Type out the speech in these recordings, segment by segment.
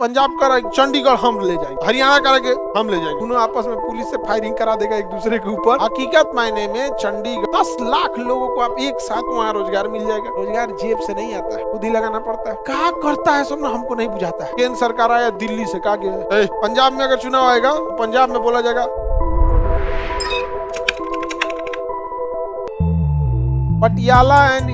पंजाब का चंडीगढ़ हम ले जाएंगे, हरियाणा करेंगे हम ले जाएंगे, दोनों आपस में पुलिस से फायरिंग करा देगा एक दूसरे के ऊपर। हकीकत मायने में चंडीगढ़ 10 लाख लोगों को आप एक साथ वहाँ रोजगार मिल जाएगा। रोजगार जेब से नहीं आता है, खुद ही लगाना पड़ता है। कहा करता है सब ना, हमको नहीं बुझाता है। केंद्र सरकार आया दिल्ली से, कहा गया पंजाब में अगर चुनाव आएगा तो पंजाब में बोला जाएगा Patiala and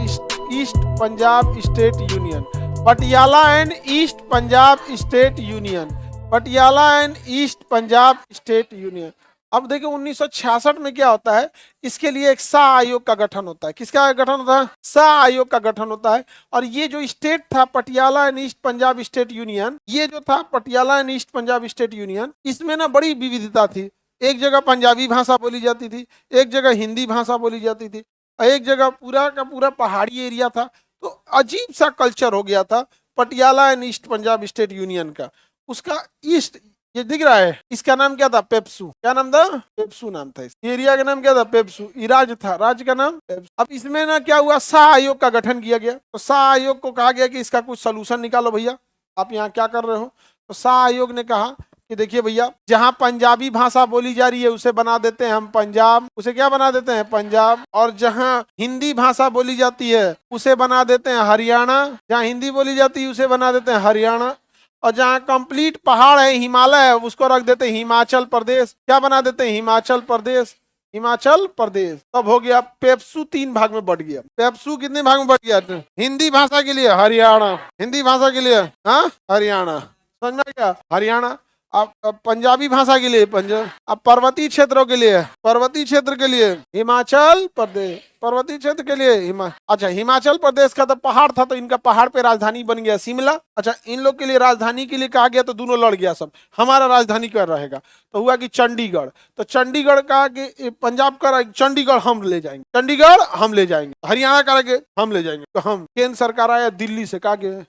east Punjab state union, Patiala and east Punjab state union, Patiala and east Punjab state union. अब देखिए 1966 में क्या होता है, इसके लिए एक सा आयोग का गठन होता है। किसका गठन होता है? सा आयोग का गठन होता है। और ये जो स्टेट था Patiala and east Punjab state union, ये जो था Patiala and east Punjab state union, इसमें ना बड़ी विविधता थी। एक जगह पंजाबी भाषा बोली जाती थी, एक जगह हिंदी भाषा बोली जाती थी, एक जगह पूरा का पूरा पहाड़ी एरिया था। तो अजीब सा कल्चर हो गया था Patiala and east Punjab state union का। उसका ईस्ट ये दिख रहा है, इसका नाम क्या था? पेप्सू। क्या नाम था? पेप्सू नाम था। इस एरिया का नाम क्या था? पेप्सू। राज्य था, राज्य का नाम पेप्सू। अब इसमें ना क्या हुआ, शाह आयोग का गठन किया गया। तो शाह आयोग को कहा गया कि इसका कुछ सोल्यूशन निकालो भैया, आप यहाँ क्या कर रहे हो। तो शाह आयोग ने कहा कि देखिए भैया, जहां पंजाबी भाषा बोली जा रही है उसे बना देते हैं हम पंजाब, उसे क्या बना देते हैं? पंजाब। और जहां हिंदी भाषा बोली जाती है उसे बना देते हैं हरियाणा, जहां हिंदी बोली जाती है उसे बना देते हैं हरियाणा। और जहां कंप्लीट पहाड़ है, हिमालय है, उसको रख देते हैं हिमाचल प्रदेश। क्या बना देते हैं? हिमाचल प्रदेश, हिमाचल प्रदेश। तब हो गया पेप्सू 3 भाग में बढ़ गया। पेप्सू कितने भाग में बढ़ गया? हिंदी भाषा के लिए हरियाणा, हिंदी भाषा के लिए हाँ हरियाणा, समझ में क्या? हरियाणा। अब पंजाबी भाषा के लिए पंजाब। अब पर्वतीय क्षेत्रों के लिए, पर्वतीय क्षेत्र के लिए हिमाचल प्रदेश, पर्वतीय क्षेत्र के लिए अच्छा हिमाचल प्रदेश का तो पहाड़ था, तो इनका पहाड़ पे राजधानी बन गया शिमला। अच्छा इन लोग के लिए राजधानी के लिए कहा गया, तो दोनों लड़ गया सब, हमारा राजधानी क्या रहेगा। तो हुआ कि चंडीगढ़। तो चंडीगढ़ कहा कि पंजाब का चंडीगढ़ हम ले जाएंगे, चंडीगढ़ हम ले जाएंगे, हरियाणा करेंगे हम ले जाएंगे। तो हम केंद्र सरकार आया दिल्ली से, कहा गया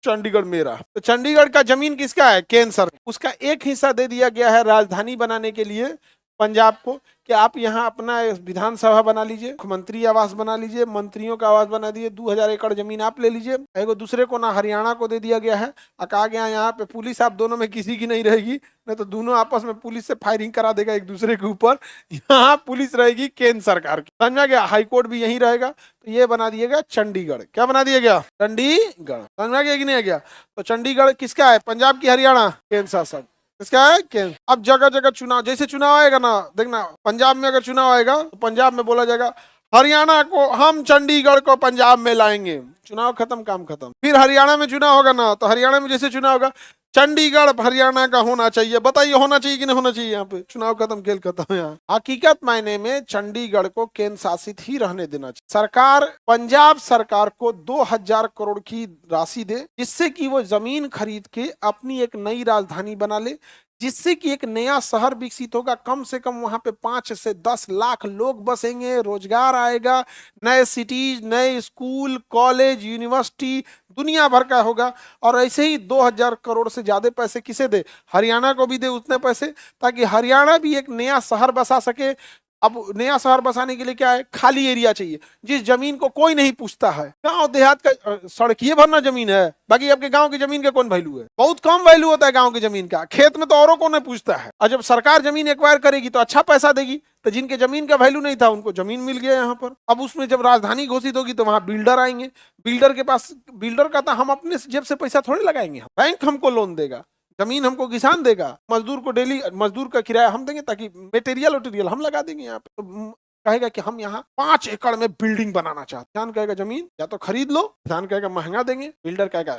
चंडीगढ़ मेरा। तो चंडीगढ़ का जमीन किसका है? केंद्र सरकार। उसका एक हिस्सा दे दिया गया है राजधानी बनाने के लिए पंजाब को, कि आप यहाँ अपना विधानसभा बना लीजिए, मुख्यमंत्री आवास बना लीजिए, मंत्रियों का आवास बना दीजिए, 2000 एकड़ जमीन आप ले लीजिए। एगो दूसरे को ना हरियाणा को दे दिया गया है। कहा गया यहाँ पे पुलिस आप दोनों में किसी की नहीं रहेगी, नहीं तो दोनों आपस में पुलिस से फायरिंग करा देगा एक दूसरे के ऊपर। यहाँ पुलिस रहेगी केंद्र सरकार की, समझ में गया? हाईकोर्ट भी यही रहेगा। तो ये बना दिएगा चंडीगढ़। क्या बना दिया गया? चंडीगढ़। समझ में गया कि नहीं गया? तो चंडीगढ़ किसका है? पंजाब की हरियाणा? केंद्र शासन इसका है केंद्र। अब जगह जगह चुनाव, जैसे चुनाव आएगा ना, देखना पंजाब में अगर चुनाव आएगा तो पंजाब में बोला जाएगा हरियाणा को हम चंडीगढ़ को पंजाब में लाएंगे। चुनाव खत्म, काम खत्म। फिर हरियाणा में चुनाव होगा ना, तो हरियाणा में जैसे चुनाव होगा चंडीगढ़ हरियाणा का होना चाहिए। बताइए होना चाहिए कि नहीं होना चाहिए? यहाँ पे चुनाव खत्म, खेल खत्म। यहाँ हकीकत मायने में चंडीगढ़ को केंद्र शासित ही रहने देना चाहिए। सरकार पंजाब सरकार को 2000 करोड़ की राशि दे, जिससे कि वो जमीन खरीद के अपनी एक नई राजधानी बना ले, जिससे कि एक नया शहर विकसित होगा। कम से कम वहां पे 5 से 10 लाख लोग बसेंगे, रोजगार आएगा, नए सिटीज, नए स्कूल, कॉलेज, यूनिवर्सिटी दुनिया भर का होगा। और ऐसे ही 2000 करोड़ से ज्यादा पैसे किसे दे? हरियाणा को भी दे उतने पैसे, ताकि हरियाणा भी एक नया शहर बसा सके। अब नया शहर बसाने के लिए क्या है? खाली एरिया चाहिए, जिस जमीन को कोई नहीं पूछता है। गांव देहात का सड़किए भरना जमीन है, बाकी आपके गांव की जमीन का कौन वैल्यू है? बहुत कम वैल्यू होता है गांव की जमीन का। खेत में तो औरों को नहीं पूछता है। और जब सरकार जमीन एक्वायर करेगी तो अच्छा पैसा देगी। तो जिनके जमीन का वैल्यू नहीं था उनको जमीन मिल गया यहाँ पर। अब उसमें जब राजधानी घोषित होगी तो वहां बिल्डर आएंगे। बिल्डर के पास, बिल्डर का था हम अपने जेब से पैसा थोड़ी लगाएंगे, बैंक हमको लोन देगा, जमीन हमको किसान देगा, मजदूर को डेली मजदूर का किराया हम देंगे, ताकि मटेरियल हम लगा देंगे यहाँ पे। तो कहेगा कि हम यहाँ 5 एकड़ में बिल्डिंग बनाना चाहते। किसान कहेगा जमीन या तो खरीद लो, किसान कहेगा महंगा देंगे, बिल्डर कहेगा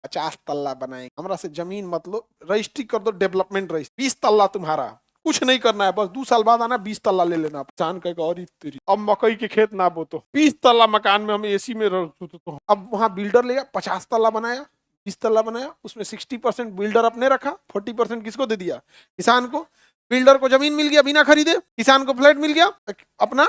50 तल्ला बनाएंगे, हमरा से जमीन मत लो, रजिस्ट्री कर दो, डेवलपमेंट रजिस्ट्री, 20 तल्ला तुम्हारा, कुछ नहीं करना है, बस 2 साल बाद आना, 20 तल्ला ले लेना। किसान कहेगा और तेरी अब मकई के खेत ना बो, तो 20 तल्ला मकान में हम एसी में तो अब वहां बिल्डर लेगा 50 तल्ला बनाया, 20 तल्ला बनाया, उसमें 60% बिल्डर अपने रखा, 40% किसको दे दिया? किसान को। बिल्डर को जमीन मिल गया बिना खरीदे, किसान को फ्लैट मिल गया, अपना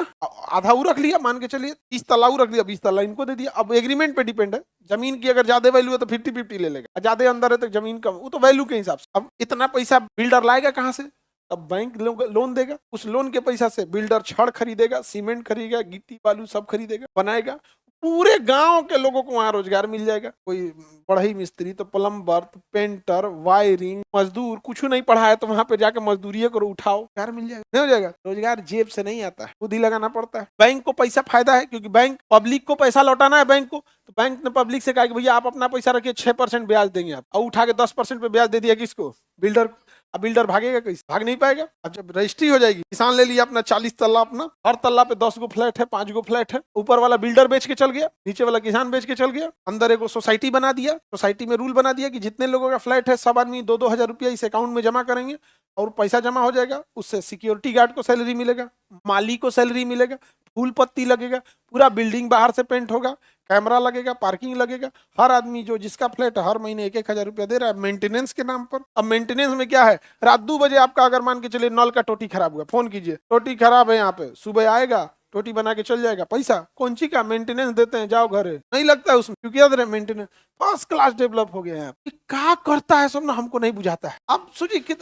आधा वो रख लिया, मान के चलिए 30 तल्ला वो रख लिया, 20 तल्ला इनको दे दिया। अब एग्रीमेंट पे डिपेंड है, जमीन की अगर ज्यादा वैल्यू है तो 50-50 ले लेगा, ज्यादा अंदर है तो जमीन कम, वो तो वैल्यू के हिसाब से। अब इतना पैसा बिल्डर लाएगा कहाँ से? अब बैंक लोन देगा, उस लोन के पैसा से बिल्डर छड़ खरीदेगा, सीमेंट खरीदेगा, गिट्टी बालू सब खरीदेगा, बनाएगा, पूरे गांव के लोगों को वहां रोजगार मिल जाएगा। कोई बढ़ई मिस्त्री तो प्लम्बर तो पेंटर वायरिंग मजदूर कुछ नहीं पढ़ा है तो वहां पे जाके मजदूरी करो, उठाओ, रोजगार मिल जाएगा। नहीं हो जाएगा? रोजगार जेब से नहीं आता है, खुद ही लगाना पड़ता है। बैंक को पैसा फायदा है क्योंकि बैंक पब्लिक को पैसा लौटाना है बैंक को, तो बैंक ने पब्लिक से कहा कि भैया आप अपना पैसा रखिए 6% ब्याज देंगे आप, और उठा के 10% पे ब्याज दे दिया किसको? बिल्डर। अब बिल्डर भागेगा कैसे? भाग नहीं पाएगा। अब जब रजिस्ट्री हो जाएगी, किसान ले लिया अपना 40 तल्ला, अपना हर तल्ला पे 10 गो फ्लैट है, 5 गो फ्लैट है, ऊपर वाला बिल्डर बेच के चल गया, नीचे वाला किसान बेच के चल गया, अंदर एक सोसाइटी बना दिया, सोसाइटी में रूल बना दिया कि जितने लोगों का फ्लैट है सब आदमी 2-2 हजार रुपया इस अकाउंट में जमा करेंगे, और पैसा जमा हो जाएगा, उससे सिक्योरिटी गार्ड को सैलरी मिलेगा, माली को सैलरी मिलेगा, फूल पत्ती लगेगा, पूरा बिल्डिंग बाहर से पेंट होगा, कैमरा लगेगा, पार्किंग लगेगा, हर आदमी जो जिसका फ्लैट है हर महीने 1-1 हजार रुपया दे रहा है मेंटेनेंस के नाम पर। अब मेंटेनेंस में क्या है, रात 2 बजे आपका अगर मान के चलिए नल का टोटी खराब हुआ, फोन कीजिए टोटी खराब है यहाँ पे, सुबह आएगा टोटी बना के चल जाएगा, पैसा कौन सी का मेंटेनेंस देते हैं, जाओ घर है, नहीं लगता है उसमें, क्योंकि याद रहे मेंटेनेंस फर्स्ट क्लास डेवलप हो गया है। क्या करता है सब ना, हमको नहीं बुझाता है। अब सोचिए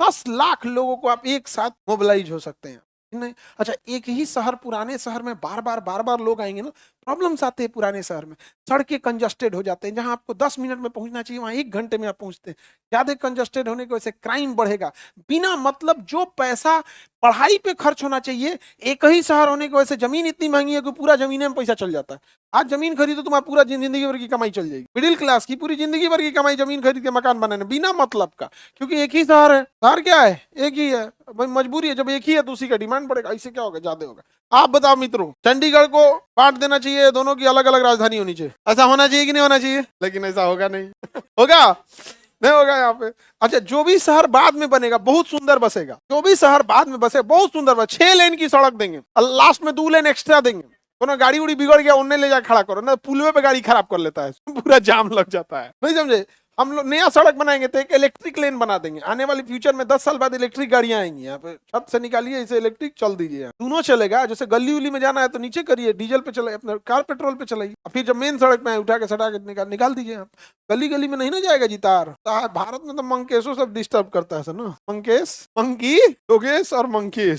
10 लाख लोगों को आप एक साथ मोबिलाइज हो सकते हैं। नहीं, अच्छा एक ही शहर, पुराने शहर में बार बार लोग आएंगे ना, प्रॉब्लम्स आते हैं पुराने शहर में, सड़कें कंजस्टेड हो जाते हैं, जहां आपको 10 मिनट में पहुंचना चाहिए वहां 1 घंटे में आप पहुंचते हैं। ज्यादा कंजस्टेड होने की वजह से क्राइम बढ़ेगा, बिना मतलब जो पैसा पढ़ाई पे खर्च होना चाहिए, एक ही शहर होने की वजह से जमीन इतनी महंगी है कि पूरा जमीन में पैसा चल जाता है। आज जमीन खरीदो तुम्हारा पूरा जिंदगी भर की कमाई चल जाएगी, मिडिल क्लास की पूरी जिंदगी भर की कमाई जमीन खरीद के मकान बनाने बिना मतलब का, क्योंकि एक ही शहर है। शहर क्या है? एक ही है भाई, मजबूरी है, जब एक ही है तो उसी का डिमांड बढ़ेगा, इससे क्या होगा? ज्यादा होगा। आप बताओ मित्रों, चंडीगढ़ को बांट देना चाहिए, दोनों की अलग अलग राजधानी होनी चाहिए, ऐसा होना चाहिए कि नहीं होना चाहिए? लेकिन ऐसा होगा नहीं होगा नहीं होगा यहाँ पे। अच्छा जो भी शहर बाद में बनेगा बहुत सुंदर बसेगा, जो भी शहर बाद में बसे बहुत सुंदर बस, 6 लेन की सड़क देंगे और लास्ट में 2 लेन एक्स्ट्रा देंगे, तो ना गाड़ी उड़ी बिगड़ गया उन्हें ले जा खड़ा करो ना, पुलवे पे गाड़ी खराब कर लेता है, पूरा जाम लग जाता है, नहीं समझे? हम लोग नया सड़क बनाएंगे तो एक इलेक्ट्रिक लेन बना देंगे, आने वाली फ्यूचर में 10 साल बाद इलेक्ट्रिक गाड़ियां आएंगी, यहाँ पे छत से निकालिए इसे इलेक्ट्रिक चल दीजिए, दोनों चलेगा। जैसे गली उली में जाना है तो नीचे करिए, डीजल पे चलाइए, अपना कार पेट्रोल पे चलाइए, फिर जब मेन सड़क में उठा के सटा के निकाल दीजिए। आप गली गली में नहीं ना जाएगा जी तार। भारत में तो मंकेशों सब डिस्टर्ब करता है सर ना, मंकेश, मंकी, योगेश और मंकेश।